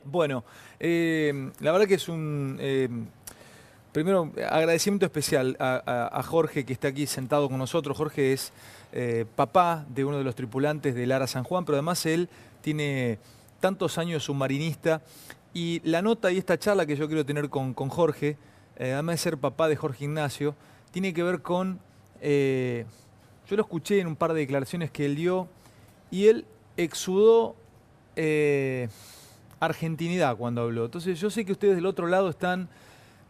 Bueno, la verdad que es primero, agradecimiento especial a Jorge que está aquí sentado con nosotros. Jorge es papá de uno de los tripulantes del Ara San Juan, pero además él tiene tantos años submarinista. Y la nota y esta charla que yo quiero tener con Jorge, además de ser papá de Jorge Ignacio, tiene que ver con... yo lo escuché en un par de declaraciones que él dio y él exudó eh, argentinidad cuando habló. Entonces yo sé que ustedes del otro lado están,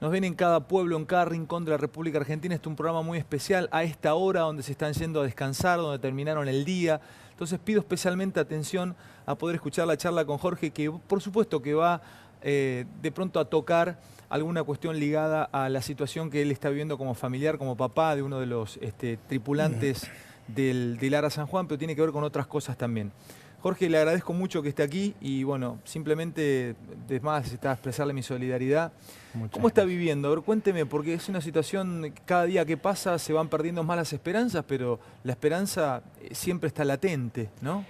nos ven en cada pueblo, en cada rincón de la República Argentina. Este es un programa muy especial a esta hora donde se están yendo a descansar, donde terminaron el día. Entonces pido especialmente atención a poder escuchar la charla con Jorge, que por supuesto que va de pronto a tocar alguna cuestión ligada a la situación que él está viviendo como familiar, como papá de uno de los tripulantes del Ara San Juan, pero tiene que ver con otras cosas también. Jorge, le agradezco mucho que esté aquí y bueno, simplemente, es más, está expresarle mi solidaridad. ¿Cómo Muchas está gracias. viviendo? A ver, cuénteme, porque es una situación, cada día que pasa se van perdiendo más las esperanzas, pero la esperanza siempre está latente, ¿no?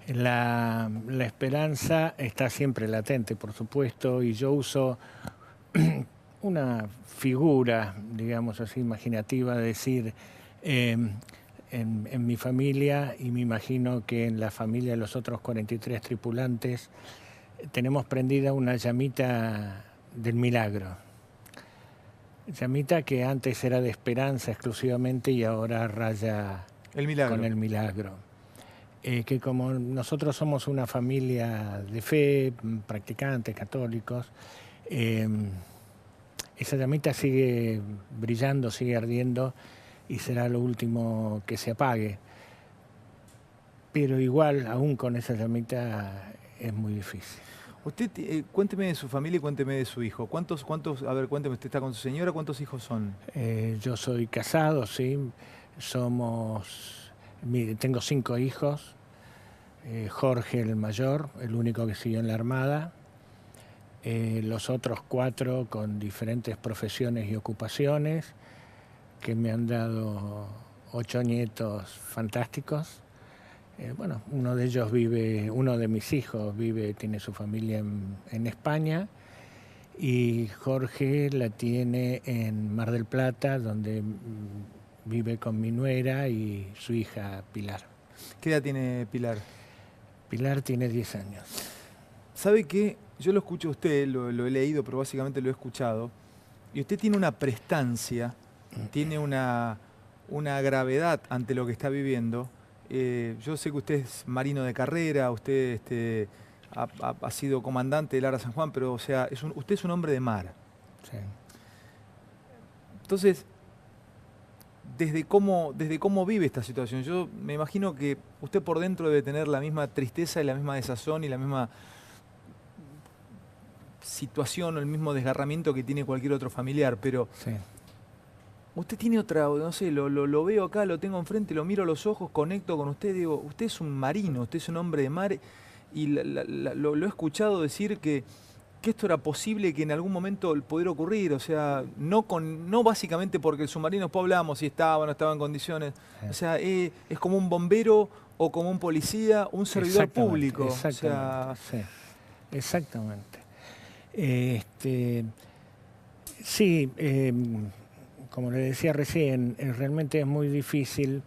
La esperanza está siempre latente, por supuesto, y yo uso una figura, digamos así, imaginativa, de decir, eh, en mi familia, y me imagino que en la familia de los otros 43 tripulantes, tenemos prendida una llamita del milagro. Llamita que antes era de esperanza exclusivamente y ahora raya El con milagro. el milagro. Que como nosotros somos una familia de fe, practicantes, católicos, eh, esa llamita sigue brillando, sigue ardiendo y será lo último que se apague. Pero igual, aún con esa llamita, es muy difícil. Usted, cuénteme de su familia y cuénteme de su hijo. A ver, cuénteme, usted está con su señora, ¿cuántos hijos son? Yo soy casado, sí, tengo 5 hijos, Jorge el mayor, el único que siguió en la Armada, los otros 4 con diferentes profesiones y ocupaciones, que me han dado 8 nietos fantásticos. Bueno, uno de mis hijos tiene su familia en España, y Jorge la tiene en Mar del Plata, donde vive con mi nuera y su hija Pilar. ¿Qué edad tiene Pilar? Pilar tiene 10 años. ¿Sabe qué? Yo lo escucho a usted, lo he leído, pero básicamente lo he escuchado. Y usted tiene una prestancia, tiene una gravedad ante lo que está viviendo. Yo sé que usted es marino de carrera, usted ha sido comandante del Ara San Juan, pero o sea, usted es un hombre de mar. Sí. Entonces, desde cómo vive esta situación, yo me imagino que usted por dentro debe tener la misma tristeza y la misma desazón y la misma situación o el mismo desgarramiento que tiene cualquier otro familiar, pero Sí. usted tiene otra, no sé, lo veo acá, lo tengo enfrente, lo miro a los ojos, conecto con usted, digo, usted es un marino, usted es un hombre de mar y lo he escuchado decir que esto era posible que en algún momento pudiera ocurrir, o sea, no básicamente porque el submarino, después hablamos si estaba o no estaba en condiciones, o sea, es como un bombero o como un policía, un servidor Exactamente, público, o exactamente, sea, sí, exactamente. Este, sí, como le decía recién, realmente es muy difícil,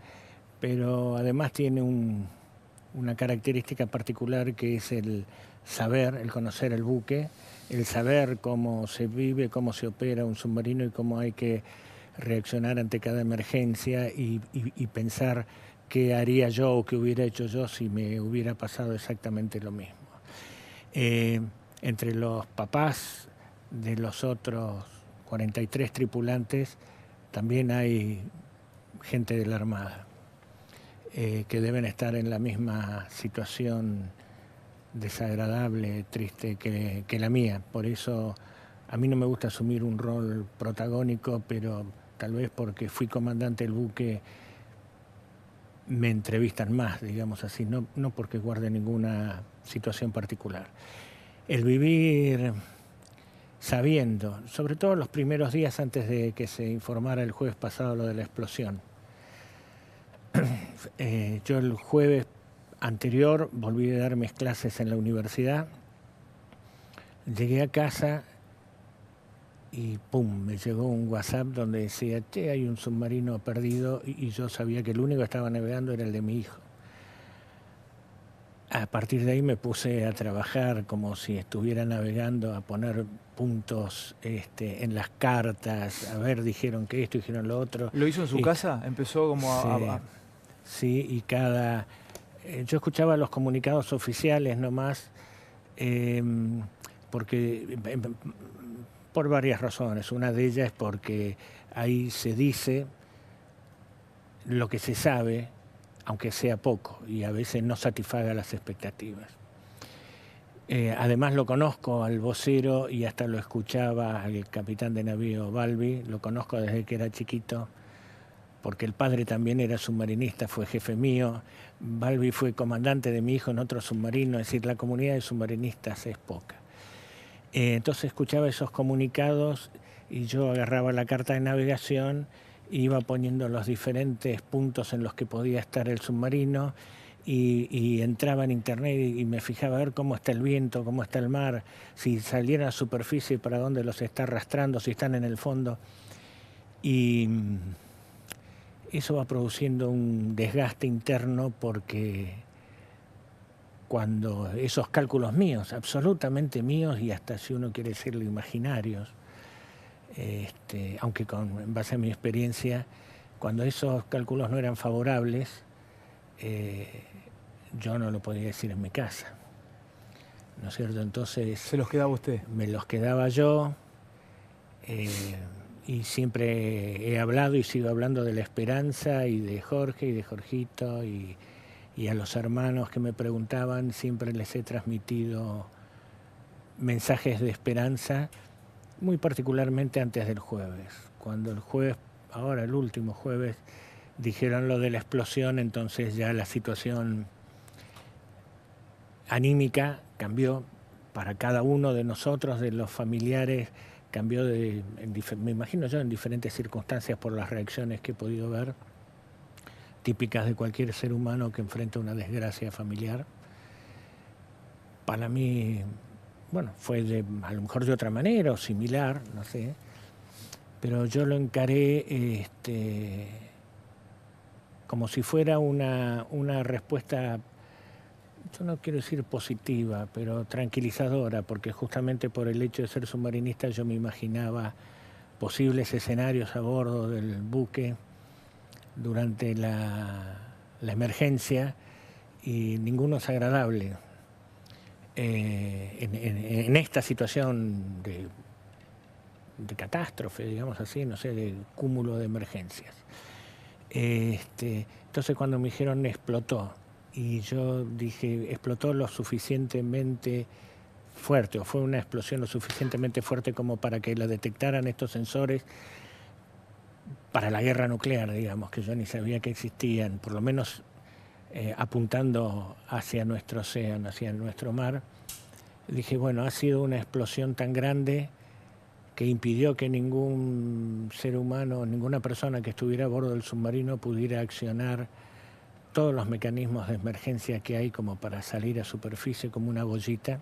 pero además tiene una característica particular, que es el saber, el conocer el buque, el saber cómo se vive, cómo se opera un submarino y cómo hay que reaccionar ante cada emergencia, y pensar qué haría yo o qué hubiera hecho yo si me hubiera pasado exactamente lo mismo. Eh, Entre los papás de los otros 43 tripulantes también hay gente de la Armada, que deben estar en la misma situación desagradable, triste que la mía. Por eso a mí no me gusta asumir un rol protagónico, pero tal vez porque fui comandante del buque me entrevistan más, digamos así, no porque guarde ninguna situación particular. El vivir sabiendo, sobre todo los primeros días antes de que se informara el jueves pasado lo de la explosión. Yo el jueves anterior volví a dar mis clases en la universidad, Llegué a casa y pum, me llegó un WhatsApp donde decía, che, hay un submarino perdido, y yo sabía que el único que estaba navegando era el de mi hijo. A partir de ahí me puse a trabajar como si estuviera navegando, a poner puntos en las cartas, a ver, dijeron que esto, dijeron lo otro. ¿Lo hizo en su Y casa? Empezó como sí, y yo escuchaba los comunicados oficiales nomás, porque por varias razones. Una de ellas es porque ahí se dice lo que se sabe, aunque sea poco, y a veces no satisfaga las expectativas. Además lo conozco al vocero y hasta lo escuchaba al capitán de navío Balbi, lo conozco desde que era chiquito, porque el padre también era submarinista, fue jefe mío. Balbi fue comandante de mi hijo en otro submarino, es decir, la comunidad de submarinistas es poca. Entonces escuchaba esos comunicados y yo agarraba la carta de navegación, iba poniendo los diferentes puntos en los que podía estar el submarino y entraba en internet y me fijaba a ver cómo está el viento, cómo está el mar, si salieran a superficie, para dónde los está arrastrando, si están en el fondo. Y eso va produciendo un desgaste interno, porque cuando esos cálculos míos, absolutamente míos, y hasta si uno quiere decirlo imaginarios, aunque en base a mi experiencia, cuando esos cálculos no eran favorables, yo no lo podía decir en mi casa, ¿no es cierto? Entonces ¿se los quedaba usted? Me los quedaba yo, y siempre he hablado y sigo hablando de la esperanza, y de Jorge y de Jorgito, y a los hermanos que me preguntaban siempre les he transmitido mensajes de esperanza, muy particularmente antes del jueves. Cuando el jueves, ahora el último jueves, dijeron lo de la explosión, entonces ya la situación anímica cambió para cada uno de nosotros, de los familiares, cambió me imagino yo, en diferentes circunstancias, por las reacciones que he podido ver, típicas de cualquier ser humano que enfrenta una desgracia familiar. Para mí, bueno, fue a lo mejor de otra manera o similar, no sé, pero yo lo encaré como si fuera una respuesta, yo no quiero decir positiva, pero tranquilizadora, porque justamente por el hecho de ser submarinista yo me imaginaba posibles escenarios a bordo del buque durante la emergencia, y ninguno es agradable en esta situación de catástrofe, digamos así, no sé, de cúmulo de emergencias. Entonces cuando me dijeron explotó, y yo dije, explotó lo suficientemente fuerte, o fue una explosión lo suficientemente fuerte como para que la detectaran estos sensores para la guerra nuclear, digamos, que yo ni sabía que existían, por lo menos apuntando hacia nuestro océano, hacia nuestro mar. Dije, bueno, ha sido una explosión tan grande que impidió que ningún ser humano, ninguna persona que estuviera a bordo del submarino pudiera accionar todos los mecanismos de emergencia que hay como para salir a superficie como una bollita,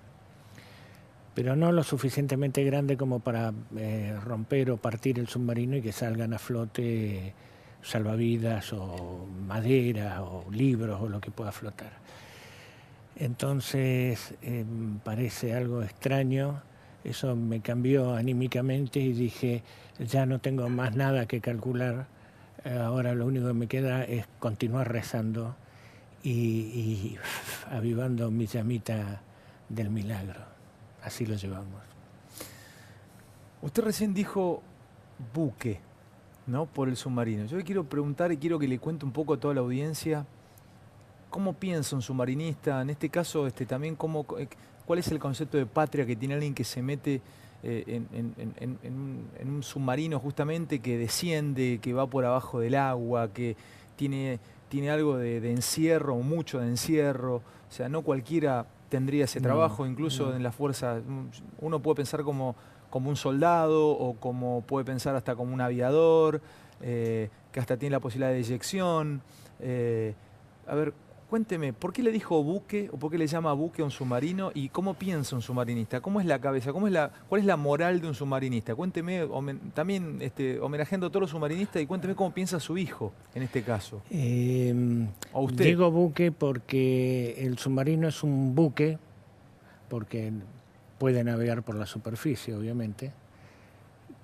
pero no lo suficientemente grande como para romper o partir el submarino y que salgan a flote salvavidas o madera o libros o lo que pueda flotar. Entonces parece algo extraño, eso me cambió anímicamente y dije, ya no tengo más nada que calcular, ahora lo único que me queda es continuar rezando y avivando mi llamita del milagro. Así lo llevamos. Usted recién dijo buque, ¿no? Por el submarino. Yo le quiero preguntar y quiero que le cuente un poco a toda la audiencia cómo piensa un submarinista, en este caso también cuál es el concepto de patria que tiene alguien que se mete en un submarino justamente, que desciende, que va por abajo del agua, que tiene algo de encierro, mucho de encierro. O sea, no cualquiera tendría ese trabajo, incluso en la fuerza. Uno puede pensar como un soldado, o puede pensar hasta como un aviador, que hasta tiene la posibilidad de eyección. A ver, Cuénteme, ¿por qué le dijo buque o por qué le llama buque a un submarino y cómo piensa un submarinista? ¿Cómo es la cabeza? ¿Cuál es la moral de un submarinista? Cuénteme, también homenajeando a todos los submarinistas y cuénteme cómo piensa su hijo en este caso. O usted. Digo buque porque el submarino es un buque, porque puede navegar por la superficie, obviamente,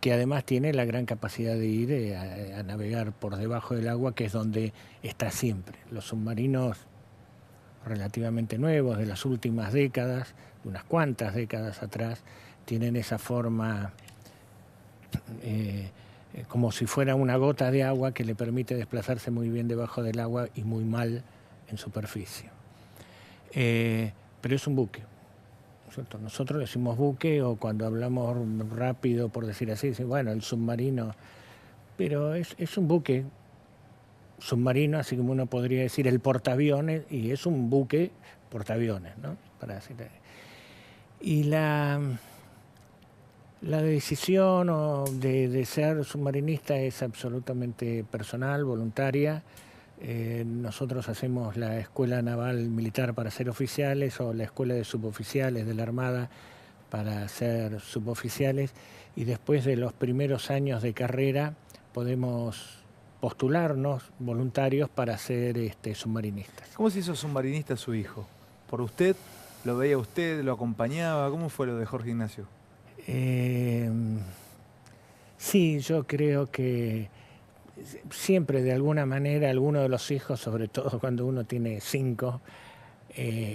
que además tiene la gran capacidad de ir a navegar por debajo del agua, que es donde está siempre. Los submarinos relativamente nuevos, de las últimas décadas, de unas cuantas décadas atrás, tienen esa forma como si fuera una gota de agua que le permite desplazarse muy bien debajo del agua y muy mal en superficie. Pero es un buque. ¿Cierto? Nosotros le decimos buque, o cuando hablamos rápido, por decir así, bueno, el submarino, pero es un buque submarino, así como uno podría decir el portaaviones, y es un buque portaaviones, ¿no? Para decir. Y la decisión de ser submarinista es absolutamente personal, voluntaria. Nosotros hacemos la Escuela Naval Militar para ser oficiales, o la Escuela de Suboficiales de la Armada para ser suboficiales, y después de los primeros años de carrera podemos postularnos voluntarios para ser submarinistas. ¿Cómo se hizo submarinista su hijo? ¿Por usted? ¿Lo veía usted? ¿Lo acompañaba? ¿Cómo fue lo de Jorge Ignacio? Sí, yo creo que siempre de alguna manera alguno de los hijos, sobre todo cuando uno tiene 5,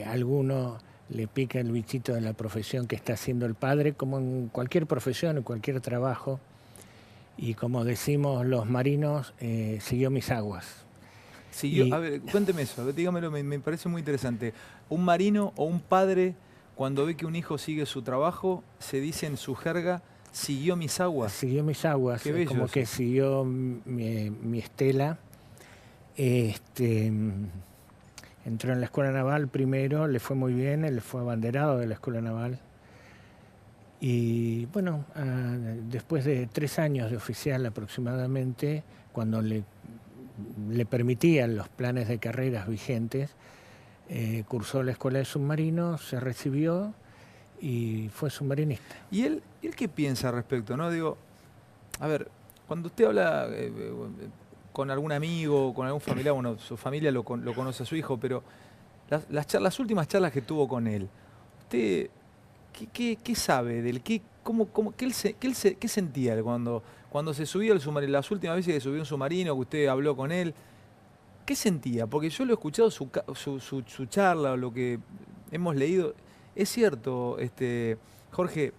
alguno le pica el bichito de la profesión que está haciendo el padre, como en cualquier profesión, en cualquier trabajo. Y como decimos los marinos, siguió mis aguas. A ver, cuénteme eso, dígamelo, me parece muy interesante. Un marino o un padre, cuando ve que un hijo sigue su trabajo, se dice en su jerga, siguió mis aguas. Siguió mis aguas, Qué bello como eso. que siguió mi estela. Entró en la Escuela Naval primero, le fue muy bien, él fue abanderado de la Escuela Naval. Y bueno, después de 3 años de oficial aproximadamente, cuando le permitían los planes de carreras vigentes, cursó la Escuela de Submarinos, se recibió y fue submarinista. ¿Y él qué piensa al respecto? ¿No? Digo, a ver, cuando usted habla con algún amigo, con algún familiar, bueno, su familia lo conoce a su hijo, pero las últimas charlas que tuvo con él, ¿usted qué sabe de él? ¿Qué sentía él cuando se subía al submarino? Las últimas veces que subió un submarino, que usted habló con él, ¿qué sentía? Porque yo lo he escuchado su charla, o lo que hemos leído. Es cierto, Jorge,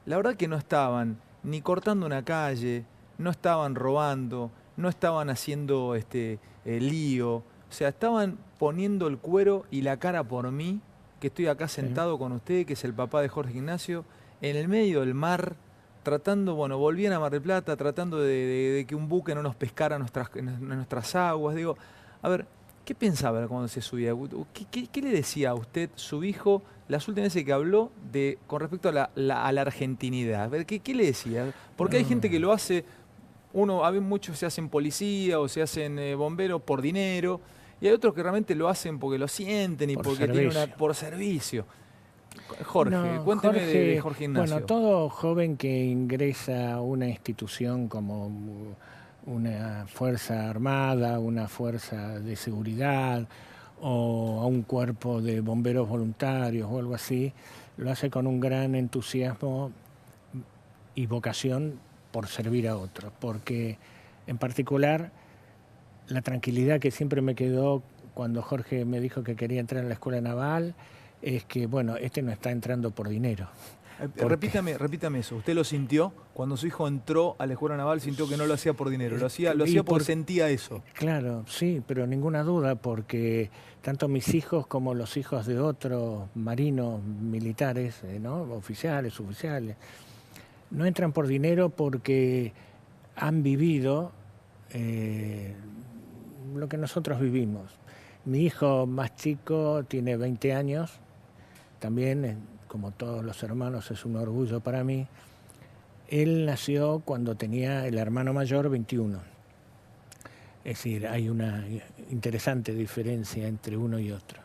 la verdad que no estaban ni cortando una calle, no estaban robando, no estaban haciendo lío. O sea, estaban poniendo el cuero y la cara por mí, que estoy acá sentado con usted, que es el papá de Jorge Ignacio, en el medio del mar, tratando, bueno, volvían a Mar del Plata, tratando de que un buque no nos pescara en nuestras aguas. Digo, a ver, ¿qué pensaba cuando se subía? ¿Qué le decía a usted, su hijo, las últimas veces que habló con respecto a la argentinidad? A ver, ¿qué le decía? Porque hay gente que lo hace, muchos se hacen policía o se hacen bomberos por dinero, y hay otros que realmente lo hacen porque lo sienten y porque tienen por servicio. Jorge, cuénteme de Jorge Ignacio. Bueno, todo joven que ingresa a una institución como una fuerza armada, una fuerza de seguridad o a un cuerpo de bomberos voluntarios o algo así, lo hace con un gran entusiasmo y vocación por servir a otros, porque en particular la tranquilidad que siempre me quedó cuando Jorge me dijo que quería entrar en la Escuela Naval es que, bueno, no está entrando por dinero. Repítame eso. ¿Usted lo sintió? Cuando su hijo entró a la Escuela Naval, sintió que no lo hacía por dinero, lo hacía porque sentía eso. Claro, sí, pero ninguna duda, porque tanto mis hijos como los hijos de otros marinos militares, ¿no? Oficiales, suboficiales, no entran por dinero porque han vivido lo que nosotros vivimos. Mi hijo más chico tiene 20 años, también, como todos los hermanos, es un orgullo para mí. Él nació cuando tenía el hermano mayor 21. Es decir, hay una interesante diferencia entre uno y otro.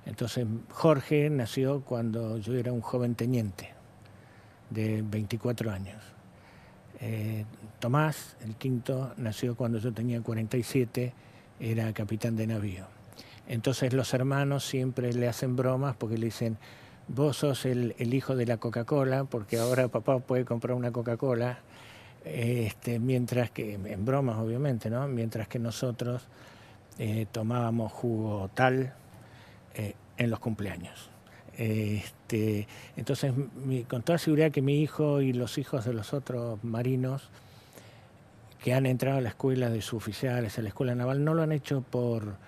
Entonces, Jorge nació cuando yo era un joven teniente de 24 años. Tomás, el quinto, nació cuando yo tenía 47, era capitán de navío. Entonces los hermanos siempre le hacen bromas porque le dicen, vos sos el hijo de la Coca-Cola, porque ahora papá puede comprar una Coca-Cola, mientras que, en bromas obviamente, ¿no? Mientras que nosotros tomábamos jugo tal en los cumpleaños. Entonces, con toda seguridad que mi hijo y los hijos de los otros marinos que han entrado a la escuela de suboficiales, a la escuela naval, no lo han hecho por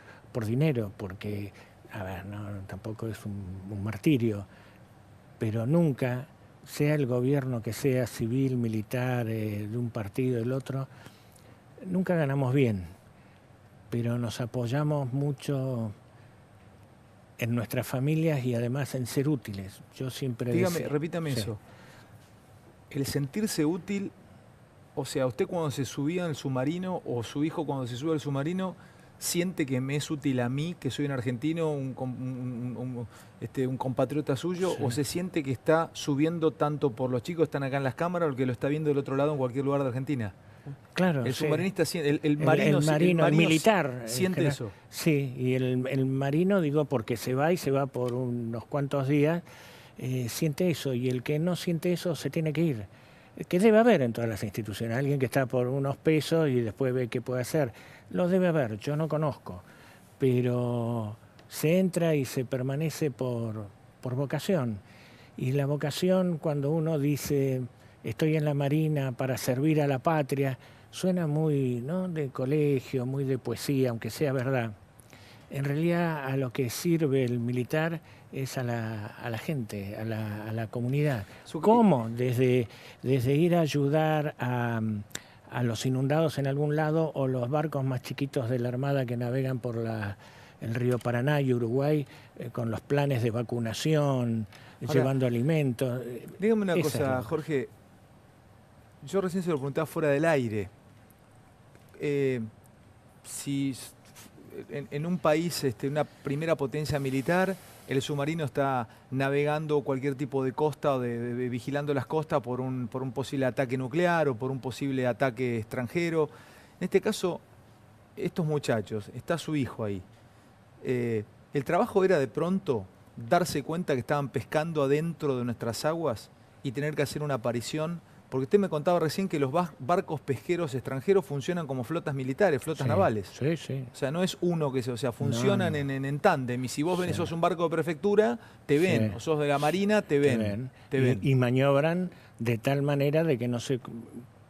dinero, porque, a ver, no, tampoco es un martirio, pero nunca, sea el gobierno que sea, civil, militar, de un partido, del otro, nunca ganamos bien, pero nos apoyamos mucho en nuestras familias y además en ser útiles. Yo siempre Dígame, repítame eso. El sentirse útil, o sea, usted cuando se subía al submarino o su hijo cuando se sube al submarino, ¿siente que me es útil a mí, que soy un argentino, un compatriota suyo, o se siente que está subiendo tanto por los chicos que están acá en las cámaras o el que lo está viendo del otro lado en cualquier lugar de Argentina? Claro, el submarinista, el marino militar siente eso. Sí, y el marino, digo, porque se va y se va por unos cuantos días, siente eso, y el que no siente eso se tiene que ir. Que debe haber en todas las instituciones, alguien que está por unos pesos y después ve qué puede hacer. Lo debe haber, yo no conozco, pero se entra y se permanece por vocación. Y la vocación, cuando uno dice, estoy en la Marina para servir a la patria, suena muy, ¿no?, de colegio, muy de poesía, aunque sea verdad. En realidad, a lo que sirve el militar es a la gente, a la comunidad. ¿Cómo? Desde ir a ayudar a los inundados en algún lado, o los barcos más chiquitos de la Armada que navegan por el río Paraná y Uruguay, con los planes de vacunación, ahora, llevando alimentos. Dígame una cosa, Jorge. Yo recién se lo preguntaba fuera del aire. Si en un país, una primera potencia militar, el submarino está navegando cualquier tipo de costa o vigilando las costas por un posible ataque nuclear o por un posible ataque extranjero. En este caso, estos muchachos, está su hijo ahí. El trabajo era de pronto darse cuenta que estaban pescando adentro de nuestras aguas y tener que hacer una aparición. Porque usted me contaba recién que los barcos pesqueros extranjeros funcionan como flotas militares, flotas navales. Sí, sí. O sea, no es uno que funcionan no. en tándem. Y si vos ven, sos un barco de prefectura, te ven. O sos de la Marina, te ven. Y maniobran de tal manera de que no se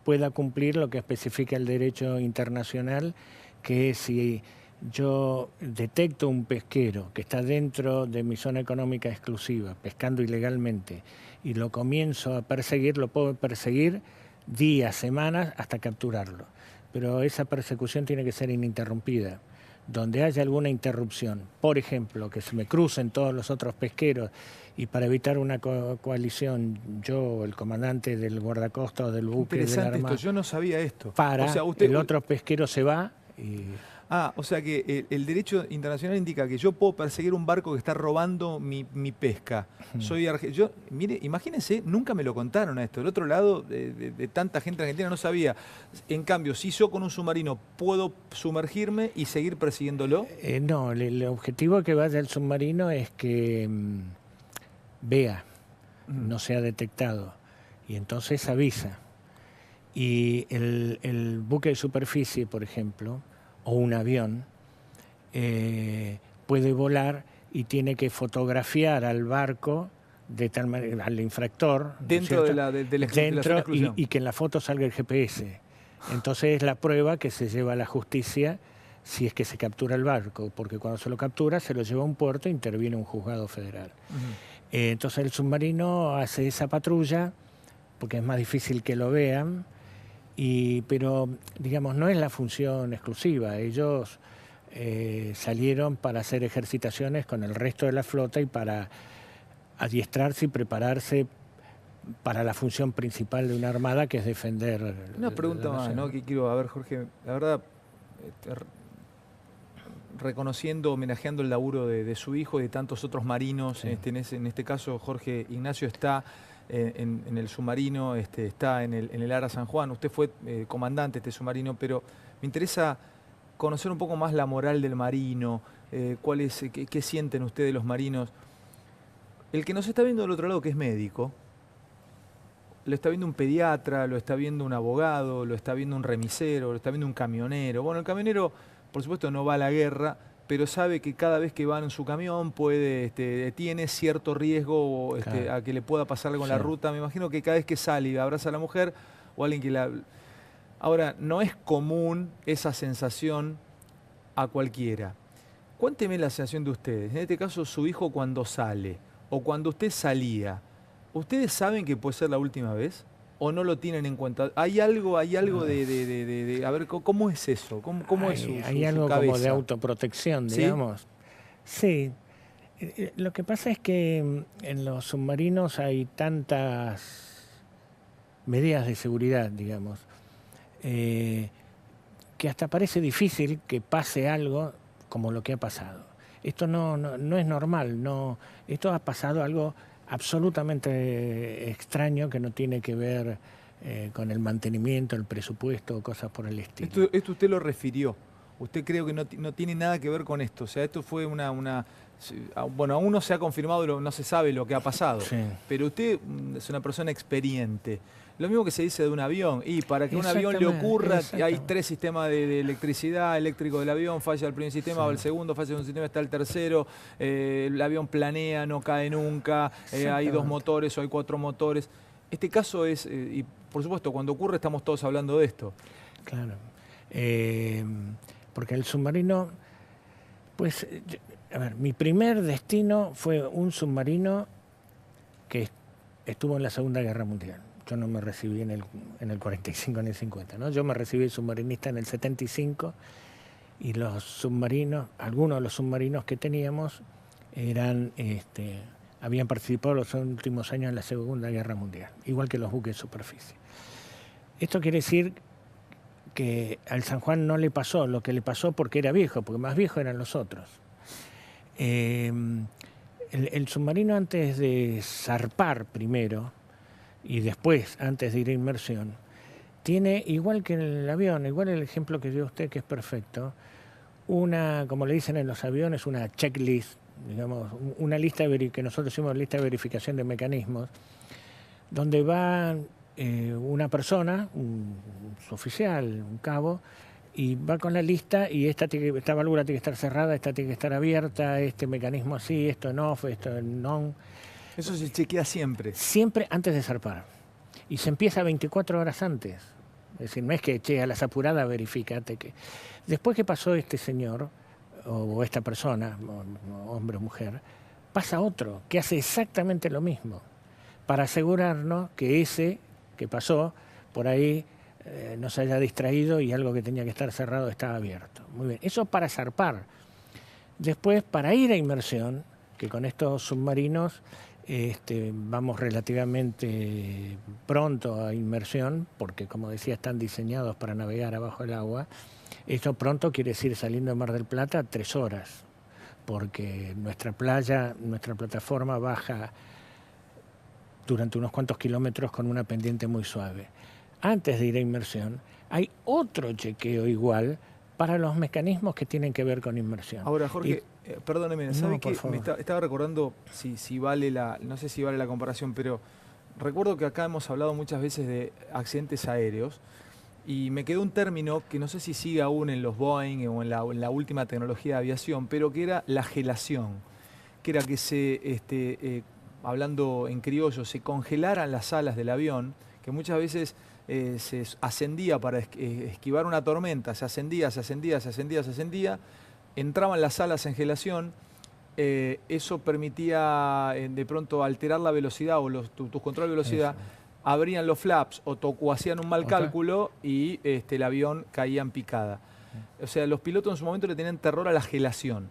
pueda cumplir lo que especifica el derecho internacional, que si yo detecto un pesquero que está dentro de mi zona económica exclusiva, pescando ilegalmente, y lo comienzo a perseguir, lo puedo perseguir días, semanas, hasta capturarlo. Pero esa persecución tiene que ser ininterrumpida. Donde haya alguna interrupción, por ejemplo, que se me crucen todos los otros pesqueros, y para evitar una coalición, yo, el comandante del guardacosta o del buque de la Armada... Yo no sabía esto. El otro pesquero se va y... O sea que el derecho internacional indica que yo puedo perseguir un barco que está robando mi pesca. Mire, imagínense, nunca me lo contaron a esto. Del otro lado, de tanta gente argentina no sabía. En cambio, si yo con un submarino puedo sumergirme y seguir persiguiéndolo. No, el objetivo que vaya el submarino es que vea, no sea detectado, y entonces avisa. Y el buque de superficie, por ejemplo, o un avión, puede volar y tiene que fotografiar al barco de tal manera, al infractor, dentro de la exclusión. Y que en la foto salga el GPS. Entonces es la prueba que se lleva a la justicia si es que se captura el barco, porque cuando se lo captura se lo lleva a un puerto e interviene un juzgado federal. Entonces el submarino hace esa patrulla porque es más difícil que lo vean. Pero, digamos, no es la función exclusiva. Ellos salieron para hacer ejercitaciones con el resto de la flota y para adiestrarse y prepararse para la función principal de una armada, que es defender... Una pregunta más, ¿no?, que quiero, a ver, Jorge, la verdad, reconociendo, homenajeando el laburo de su hijo y de tantos otros marinos. Sí. En este caso, Jorge Ignacio está en el submarino, está en el Ara San Juan. Usted fue comandante de este submarino, pero me interesa conocer un poco más la moral del marino, qué sienten ustedes los marinos. El que nos está viendo del otro lado, que es médico, lo está viendo un pediatra, lo está viendo un abogado, lo está viendo un remisero, lo está viendo un camionero. Bueno, el camionero, por supuesto, no va a la guerra, pero sabe que cada vez que va en su camión tiene cierto riesgo Claro. a que le pueda pasar algo en la Sí. ruta. Me imagino que cada vez que sale y abraza a la mujer o alguien que la... Ahora, no es común esa sensación a cualquiera. Cuénteme la sensación de ustedes. En este caso, su hijo cuando sale o cuando usted salía. ¿Ustedes saben que puede ser la última vez? ¿O no lo tienen en cuenta? ¿Hay algo No. a ver, ¿cómo es eso? ¿Cómo es Hay su algo cabeza? como de autoprotección, ¿Sí? digamos. Sí. Lo que pasa es que en los submarinos hay tantas medidas de seguridad, digamos, que hasta parece difícil que pase algo como lo que ha pasado. Esto no es normal, esto ha pasado algo absolutamente extraño que no tiene que ver con el mantenimiento, el presupuesto o cosas por el estilo. Esto usted lo refirió. Usted creo que no tiene nada que ver con esto. O sea, esto fue bueno, aún no se ha confirmado, no se sabe lo que ha pasado. Sí. Pero usted es una persona experiente. Lo mismo que se dice de un avión. Y para que un avión le ocurra, hay 3 sistemas de electricidad, eléctrico del avión, falla el primer sistema, va el segundo, falla el segundo sistema, está el tercero, el avión planea, no cae nunca, hay 2 motores o hay 4 motores. Este caso es, y por supuesto, cuando ocurre estamos todos hablando de esto. Claro. Porque el submarino, pues, a ver, mi primer destino fue un submarino que estuvo en la Segunda Guerra Mundial. Yo no me recibí en el 45 ni el 50, ¿no? Yo me recibí submarinista en el 75 y los submarinos, algunos de los submarinos que teníamos habían participado los últimos años en la Segunda Guerra Mundial, igual que los buques de superficie. Esto quiere decir que al San Juan no le pasó lo que le pasó porque era viejo, porque más viejos eran los otros. El submarino, antes de zarpar primero y después, antes de ir a inmersión, tiene, igual que en el avión, igual el ejemplo que dio usted, que es perfecto, como le dicen en los aviones, una checklist, digamos, una lista que nosotros decimos lista de verificación de mecanismos, donde va una persona, un oficial, un cabo, y va con la lista y esta válvula tiene que estar cerrada, esta tiene que estar abierta, este mecanismo así, esto en off, esto en on. Eso se chequea siempre. Siempre antes de zarpar. Y se empieza 24 horas antes. Es decir, no es que a las apuradas verifícate que... Después que pasó este señor, o esta persona, hombre o mujer, pasa otro que hace exactamente lo mismo, para asegurarnos que ese que pasó por ahí no se haya distraído y algo que tenía que estar cerrado estaba abierto. Muy bien, eso para zarpar. Después, para ir a inmersión, que con estos submarinos vamos relativamente pronto a inmersión, porque como decía, están diseñados para navegar abajo del agua. Esto pronto quiere decir saliendo de Mar del Plata 3 horas, porque nuestra plataforma baja durante unos cuantos kilómetros con una pendiente muy suave. Antes de ir a inmersión, hay otro chequeo igual para los mecanismos que tienen que ver con inmersión. Ahora, Jorge, perdóneme, ¿sabe qué? Estaba recordando, si vale no sé si vale la comparación, pero recuerdo que acá hemos hablado muchas veces de accidentes aéreos y me quedó un término que no sé si sigue aún en los Boeing o en la última tecnología de aviación, pero que era la gelación, que era que hablando en criollo, se congelaran las alas del avión, que muchas veces se ascendía para esquivar una tormenta, se ascendía, entraban las alas en gelación, eso permitía de pronto alterar la velocidad o tus controles de velocidad, abrían los flaps o hacían un mal cálculo y el avión caía en picada. O sea, los pilotos en su momento le tenían terror a la gelación.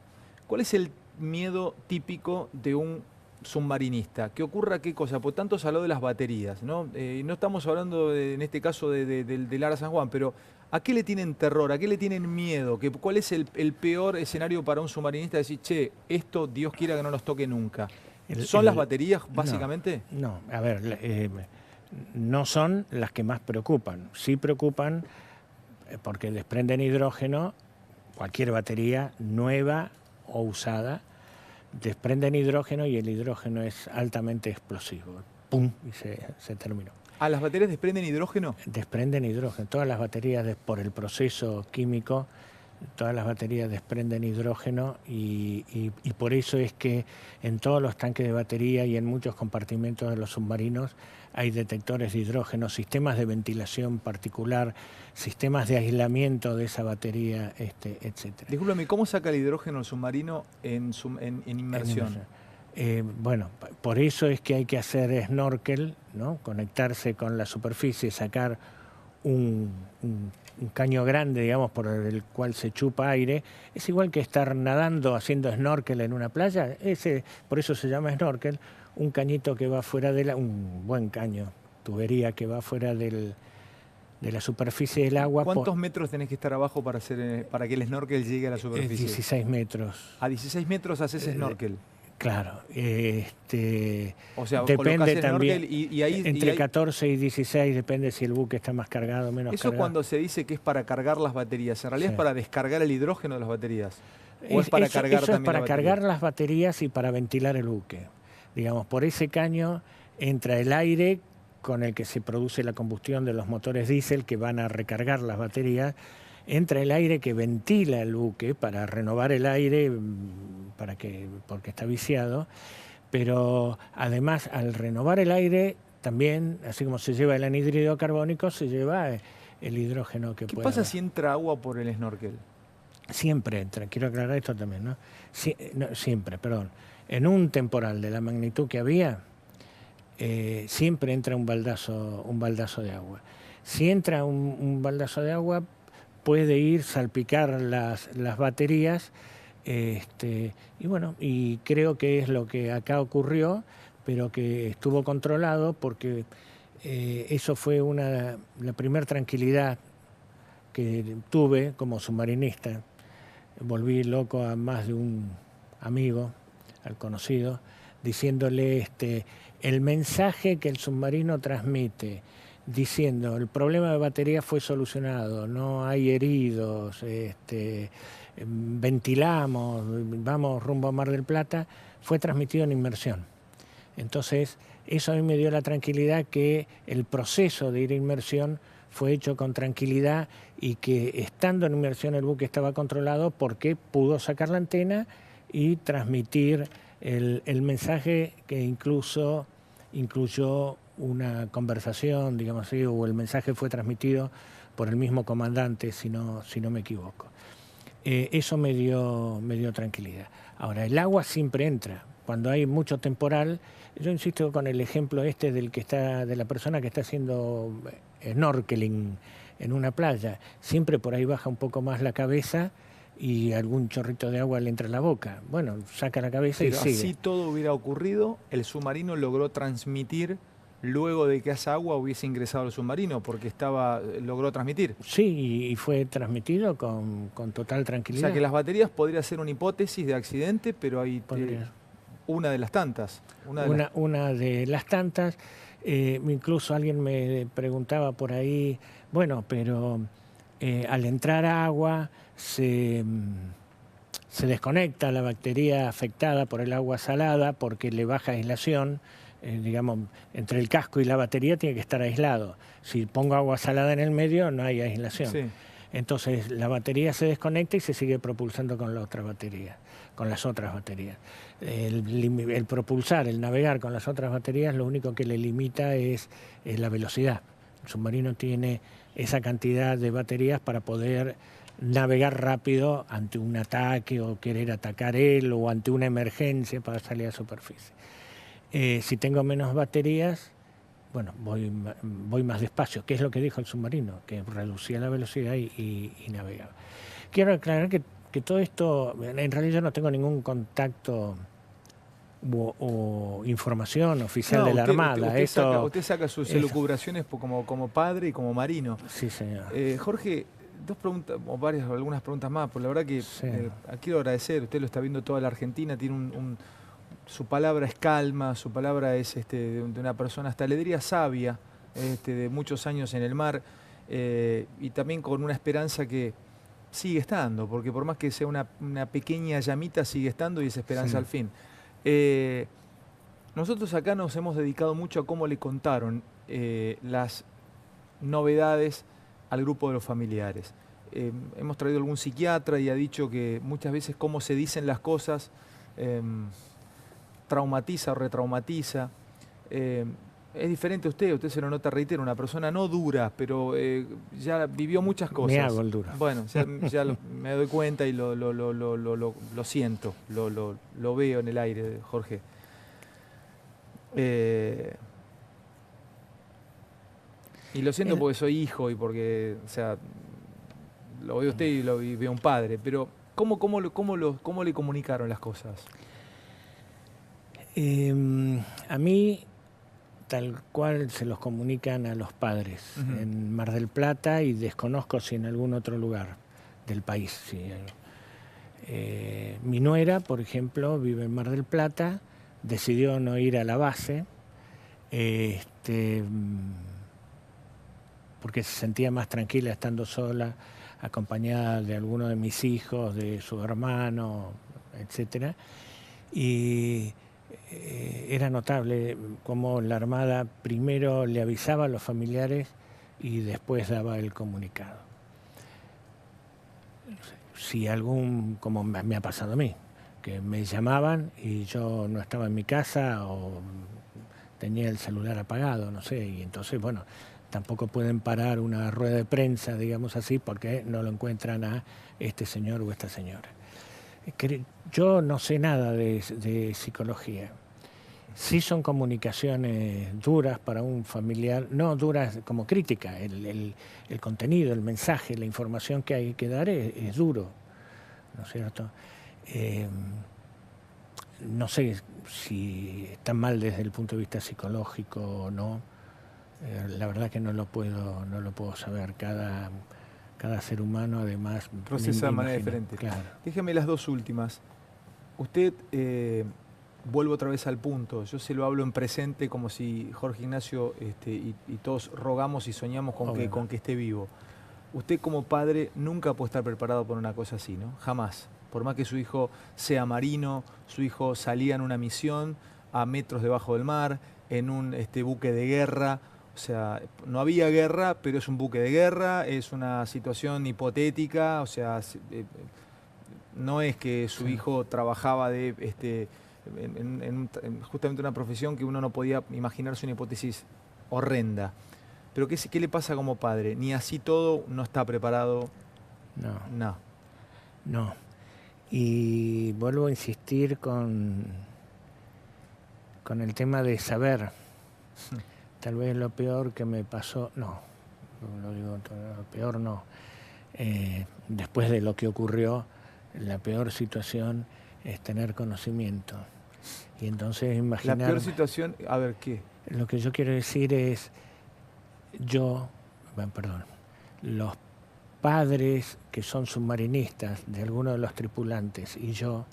¿Cuál es el miedo típico de un submarinista? ¿Que ocurra qué cosa? Por tanto se habló de las baterías, ¿no? No estamos hablando en este caso del Ara San Juan, pero ¿A qué le tienen terror? ¿A qué le tienen miedo? ¿Cuál es el peor escenario para un submarinista? Decir, che, esto Dios quiera que no nos toque nunca. ¿Son las baterías, básicamente? No, a ver, no son las que más preocupan. Sí preocupan porque desprenden hidrógeno, cualquier batería nueva o usada, desprenden hidrógeno y el hidrógeno es altamente explosivo. ¡Pum! Y se terminó. ¿A las baterías desprenden hidrógeno? Desprenden hidrógeno. Todas las baterías, por el proceso químico, todas las baterías desprenden hidrógeno y por eso es que en todos los tanques de batería y en muchos compartimentos de los submarinos hay detectores de hidrógeno, sistemas de ventilación particular, sistemas de aislamiento de esa batería, etcétera. Discúlpame, ¿cómo saca el hidrógeno el submarino en inmersión? Bueno, por eso es que hay que hacer snorkel, ¿no? Conectarse con la superficie, sacar un caño grande, digamos, por el cual se chupa aire. Es igual que estar nadando, haciendo snorkel en una playa. Por eso se llama snorkel. Un cañito que va fuera un buen caño, tubería que va fuera de la superficie del agua. ¿Cuántos metros tenés que estar abajo para que el snorkel llegue a la superficie? 16 metros. ¿A 16 metros haces snorkel? Claro, o sea, depende también, entre 14 y 16, depende si el buque está más cargado o menos cargado. Eso cuando se dice que es para cargar las baterías, ¿en realidad es para descargar el hidrógeno de las baterías? ¿O es para cargar eso también es para la cargar las baterías y para ventilar el buque. Digamos, por ese caño entra el aire con el que se produce la combustión de los motores diésel que van a recargar las baterías. Entra el aire que ventila el buque para renovar el aire, porque está viciado, pero además al renovar el aire también, así como se lleva el anhídrido carbónico, se lleva el hidrógeno que puede. ¿Qué pasa si entra agua por el snorkel? Siempre entra, quiero aclarar esto también, ¿no? Siempre, perdón. En un temporal de la magnitud que había, siempre entra un baldazo de agua. Si entra un baldazo de agua, puede ir salpicar las baterías, y bueno, y creo que es lo que acá ocurrió, pero que estuvo controlado porque eso fue la primera tranquilidad que tuve como submarinista. Volví loco a más de un amigo, al conocido, diciéndole el mensaje que el submarino transmite, diciendo el problema de batería fue solucionado, no hay heridos, ventilamos, vamos rumbo a Mar del Plata, fue transmitido en inmersión. Entonces, eso a mí me dio la tranquilidad que el proceso de ir a inmersión fue hecho con tranquilidad y que estando en inmersión el buque estaba controlado porque pudo sacar la antena y transmitir el mensaje que incluso incluyó una conversación, digamos así, o el mensaje fue transmitido por el mismo comandante, si no me equivoco. Eso me dio tranquilidad. Ahora, el agua siempre entra. Cuando hay mucho temporal, yo insisto con el ejemplo de la persona que está haciendo snorkeling en una playa. Siempre por ahí baja un poco más la cabeza y algún chorrito de agua le entra a la boca. Bueno, saca la cabeza y sigue. Si todo hubiera ocurrido, el submarino logró transmitir luego de que esa agua hubiese ingresado al submarino, porque logró transmitir. Sí, y fue transmitido con total tranquilidad. O sea que las baterías podría ser una hipótesis de accidente, pero hay una de las tantas. Una de las tantas. Incluso alguien me preguntaba por ahí, bueno, pero al entrar agua se desconecta la batería afectada por el agua salada porque le baja aislación. Digamos, entre el casco y la batería tiene que estar aislado. Si pongo agua salada en el medio, no hay aislación. Sí. Entonces, la batería se desconecta y se sigue propulsando con la otra batería, con las otras baterías. El propulsar, el navegar con las otras baterías, lo único que le limita es la velocidad. El submarino tiene esa cantidad de baterías para poder navegar rápido ante un ataque o querer atacar él o ante una emergencia para salir a superficie. Si tengo menos baterías, bueno, voy más despacio, que es lo que dijo el submarino, que reducía la velocidad y navegaba. Quiero aclarar que todo esto, en realidad yo no tengo ningún contacto o información oficial de la Armada. Usted saca sus elucubraciones como padre y como marino. Sí, señor. Jorge, dos preguntas, o algunas preguntas más, porque la verdad que Sí. quiero agradecer, usted lo está viendo toda la Argentina, tiene su palabra es calma, su palabra es de una persona, hasta le diría sabia, de muchos años en el mar, y también con una esperanza que sigue estando, porque por más que sea una pequeña llamita, sigue estando y es esperanza Sí. al fin. Nosotros acá nos hemos dedicado mucho a cómo le contaron las novedades al grupo de los familiares. Hemos traído algún psiquiatra y ha dicho que muchas veces cómo se dicen las cosas traumatiza o retraumatiza. Es diferente a usted se lo nota, reitero, una persona no dura, pero ya vivió muchas cosas. Me hago el duro. Bueno, me doy cuenta y lo siento, lo veo en el aire, Jorge. Y lo siento porque soy hijo y porque, o sea, lo veo a usted y veo a un padre, pero ¿cómo le comunicaron las cosas? A mí, tal cual se los comunican a los padres en Mar del Plata, y desconozco si en algún otro lugar del país. Sí. Mi nuera, por ejemplo, vive en Mar del Plata, decidió no ir a la base porque se sentía más tranquila estando sola, acompañada de alguno de mis hijos, de su hermano, etcétera. Y era notable cómo la Armada primero le avisaba a los familiares y después daba el comunicado. Si como me ha pasado a mí, que me llamaban y yo no estaba en mi casa o tenía el celular apagado, no sé, y entonces, bueno, tampoco pueden parar una rueda de prensa, digamos así, porque no lo encuentran a este señor o esta señora. Yo no sé nada de psicología. Sí son comunicaciones duras para un familiar, no duras como crítica, el contenido, el mensaje, la información que hay que dar es duro, ¿no es cierto? No sé si está mal desde el punto de vista psicológico o no, la verdad que no lo puedo saber. Cada ser humano además procesa de manera diferente. Claro. Déjeme las dos últimas. Usted, vuelvo otra vez al punto, yo se lo hablo en presente como si Jorge Ignacio y todos rogamos y soñamos con que esté vivo. Usted como padre nunca puede estar preparado para una cosa así, ¿no? Jamás. Por más que su hijo sea marino, su hijo salía en una misión a metros debajo del mar, en un buque de guerra. O sea, no había guerra, pero es un buque de guerra, es una situación hipotética, o sea, no es que su hijo trabajaba en justamente una profesión que uno no podía imaginarse, una hipótesis horrenda. Pero ¿qué le pasa como padre? Ni así todo no está preparado. No. Y vuelvo a insistir con el tema de saber. Tal vez lo peor que me pasó, no, lo digo, lo peor no. Después de lo que ocurrió, la peor situación es tener conocimiento. Y entonces imaginar... La peor situación, a ver, ¿qué? Lo que yo quiero decir es, los padres que son submarinistas de alguno de los tripulantes y yo,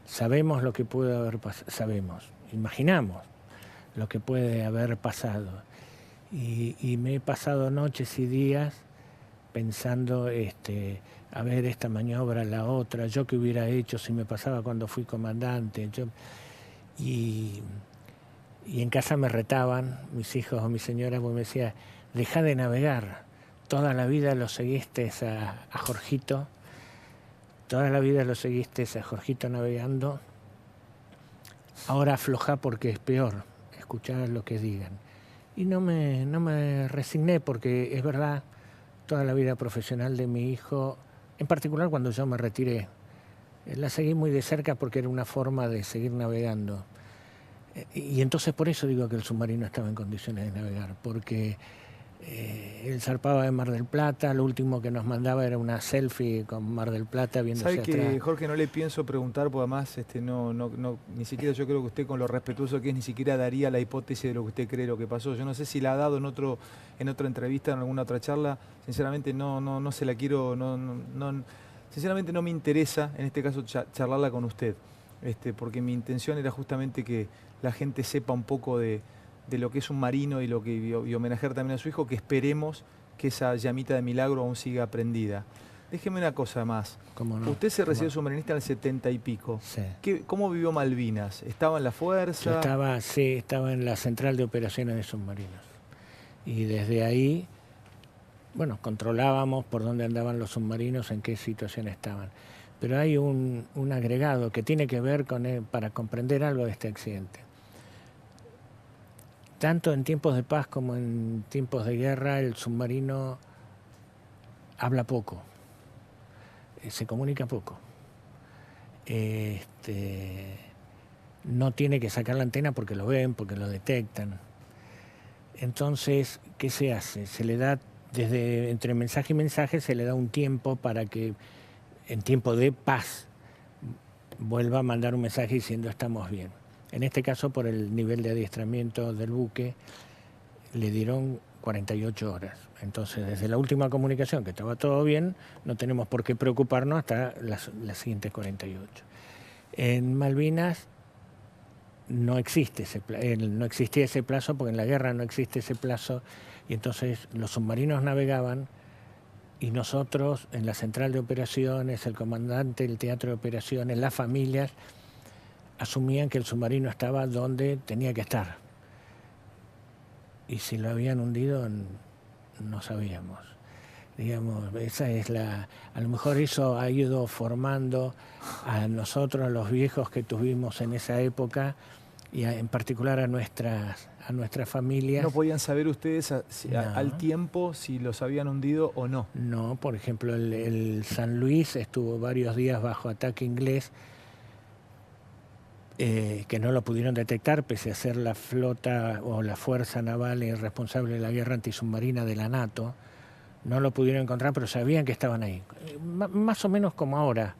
sabemos lo que puede haber pasado, imaginamos lo que puede haber pasado. Y me he pasado noches y días pensando, a ver, esta maniobra, la otra, yo qué hubiera hecho si me pasaba cuando fui comandante. Y en casa me retaban mis hijos o mi señora, porque me decía, deja de navegar, toda la vida lo seguiste a Jorgito, toda la vida lo seguiste a Jorgito navegando, ahora afloja porque es peor, escuchar lo que digan. Y no me resigné, porque es verdad, toda la vida profesional de mi hijo, en particular cuando yo me retiré, la seguí muy de cerca porque era una forma de seguir navegando. Y entonces por eso digo que el submarino estaba en condiciones de navegar, porque Él zarpaba de Mar del Plata, lo último que nos mandaba era una selfie con Mar del Plata viéndose ¿Sabe atrás. que, Jorge, no le pienso preguntar, porque además ni siquiera yo creo que usted, con lo respetuoso que es, ni siquiera daría la hipótesis de lo que usted cree lo que pasó? Yo no sé si la ha dado en otra entrevista, en alguna otra charla. Sinceramente no se la quiero, sinceramente no me interesa en este caso charlarla con usted, porque mi intención era justamente que la gente sepa un poco de lo que es un marino y y homenajear también a su hijo, que esperemos que esa llamita de milagro aún siga prendida. Déjeme una cosa más. ¿Cómo no? Usted se recibió submarinista en el 70 y pico. Sí. ¿Cómo vivió Malvinas? ¿Estaba en la fuerza? Yo estaba en la central de operaciones de submarinos. Y desde ahí, bueno, controlábamos por dónde andaban los submarinos, en qué situación estaban. Pero hay un agregado que tiene que ver con para comprender algo de este accidente. Tanto en tiempos de paz como en tiempos de guerra, el submarino habla poco, se comunica poco. No tiene que sacar la antena porque lo ven, porque lo detectan. Entonces, ¿qué se hace? Se le da, entre mensaje y mensaje, se le da un tiempo para que en tiempo de paz vuelva a mandar un mensaje diciendo estamos bien. En este caso, por el nivel de adiestramiento del buque, le dieron 48 horas. Entonces, desde la última comunicación, que estaba todo bien, no tenemos por qué preocuparnos hasta las siguientes 48. En Malvinas no existía ese plazo, porque en la guerra no existe ese plazo, y entonces los submarinos navegaban y nosotros, en la central de operaciones, el comandante, el teatro de operaciones, las familias, asumían que el submarino estaba donde tenía que estar. Y si lo habían hundido, no sabíamos. Digamos, a lo mejor eso ha ido formando a nosotros, los viejos que tuvimos en esa época, y en particular a nuestras familias. ¿No podían saber ustedes al tiempo si los habían hundido o no? No, por ejemplo, el San Luis estuvo varios días bajo ataque inglés, que no lo pudieron detectar, pese a ser la flota o la fuerza naval responsable de la guerra antisubmarina de la NATO. No lo pudieron encontrar, pero sabían que estaban ahí. Más o menos como ahora.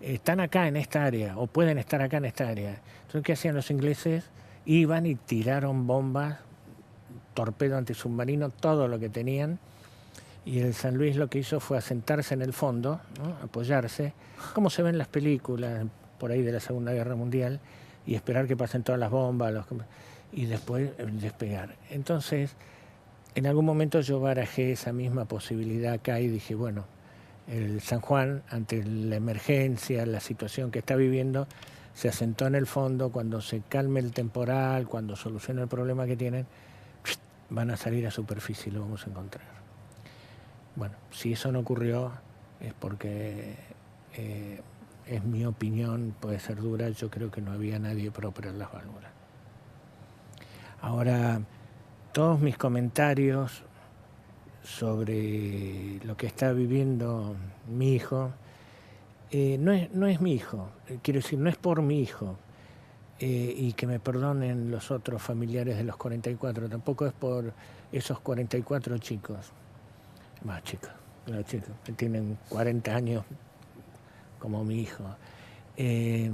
Están acá en esta área, o pueden estar acá en esta área. Entonces, ¿qué hacían los ingleses? Iban y tiraron bombas, torpedo antisubmarino, todo lo que tenían. Y el San Luis lo que hizo fue asentarse en el fondo, ¿no? Apoyarse, como se ve en las películas por ahí de la Segunda Guerra Mundial, y esperar que pasen todas las bombas, y después despegar. Entonces, en algún momento yo barajé esa misma posibilidad acá y dije, bueno, el San Juan, ante la emergencia, la situación que está viviendo, se asentó en el fondo. Cuando se calme el temporal, cuando solucione el problema que tienen, van a salir a superficie y lo vamos a encontrar. Bueno, si eso no ocurrió es porque, es mi opinión, puede ser dura, yo creo que no había nadie para operar las válvulas. Ahora, todos mis comentarios sobre lo que está viviendo mi hijo, no es mi hijo, quiero decir, no es por mi hijo, y que me perdonen los otros familiares de los 44, tampoco es por esos 44 chicos, más chicos, que tienen 40 años como mi hijo. Es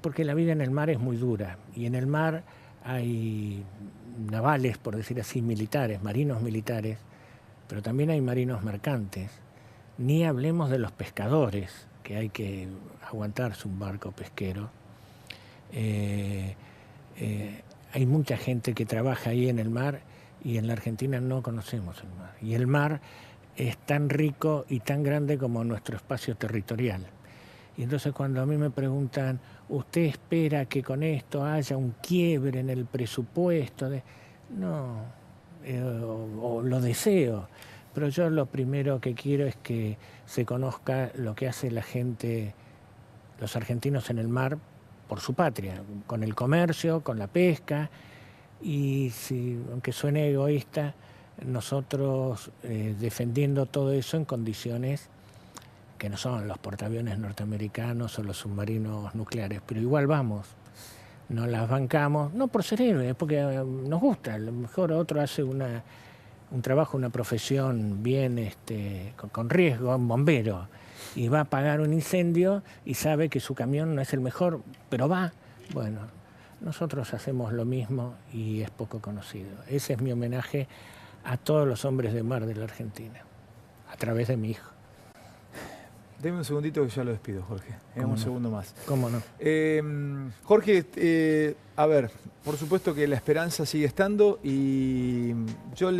porque la vida en el mar es muy dura, y en el mar hay navales, por decir así, militares, marinos militares, pero también hay marinos mercantes. Ni hablemos de los pescadores, que hay que aguantarse un barco pesquero. Hay mucha gente que trabaja ahí en el mar, y en la Argentina no conocemos el mar. Y el mar es tan rico y tan grande como nuestro espacio territorial. Y entonces, cuando a mí me preguntan, ¿usted espera que con esto haya un quiebre en el presupuesto? No, o lo deseo, pero yo lo primero que quiero es que se conozca lo que hace la gente, los argentinos en el mar, por su patria, con el comercio, con la pesca, y aunque suene egoísta, nosotros defendiendo todo eso en condiciones que no son los portaaviones norteamericanos o los submarinos nucleares, pero igual vamos, nos las bancamos, no por ser héroes, porque nos gusta. A lo mejor otro hace una un trabajo, una profesión bien con riesgo, un bombero, y va a apagar un incendio y sabe que su camión no es el mejor, pero va. Bueno, nosotros hacemos lo mismo y es poco conocido. Ese es mi homenaje a todos los hombres de mar de la Argentina, a través de mi hijo. Deme un segundito que ya lo despido, Jorge. Un segundo más. ¿Cómo no? Jorge, a ver, por supuesto que la esperanza sigue estando y yo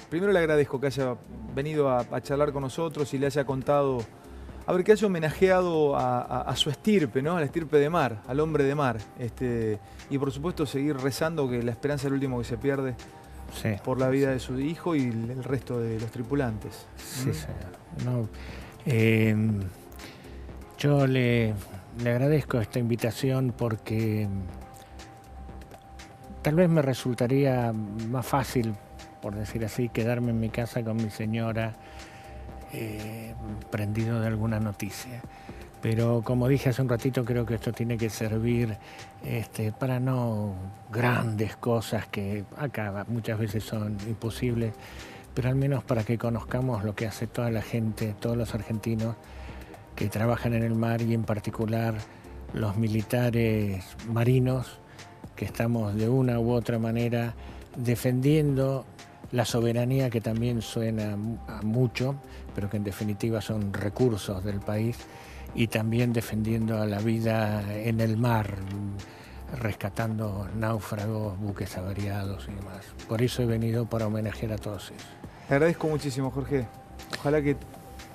primero le agradezco que haya venido a charlar con nosotros y le haya contado, a ver, que haya homenajeado a su estirpe, ¿no? A la estirpe de mar, al hombre de mar. Y por supuesto seguir rezando que la esperanza es el último que se pierde. Sí, por la vida de su hijo y el resto de los tripulantes. Sí, señor. No, yo le agradezco esta invitación porque tal vez me resultaría más fácil, por decir así, quedarme en mi casa con mi señora prendido de alguna noticia. Pero como dije hace un ratito, creo que esto tiene que servir para no grandes cosas que acá muchas veces son imposibles, pero al menos para que conozcamos lo que hace toda la gente, todos los argentinos que trabajan en el mar y en particular los militares marinos que estamos de una u otra manera defendiendo la soberanía, que también suena a mucho, pero que en definitiva son recursos del país, y también defendiendo a la vida en el mar, rescatando náufragos, buques averiados y demás. Por eso he venido para homenajear a todos ellos. Te agradezco muchísimo, Jorge. Ojalá que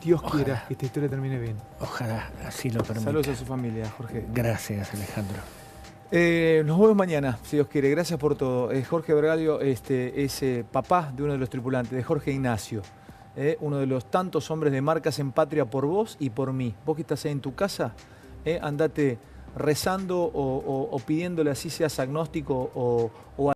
Dios quiera que esta historia termine bien. Ojalá así lo permita. Saludos a su familia, Jorge. Gracias, Alejandro. Nos vemos mañana, si Dios quiere. Gracias por todo. Jorge Bergalio es papá de uno de los tripulantes, de Jorge Ignacio. Uno de los tantos hombres de marcas en patria por vos y por mí. Vos que estás ahí en tu casa, andate rezando o pidiéndole, así seas agnóstico o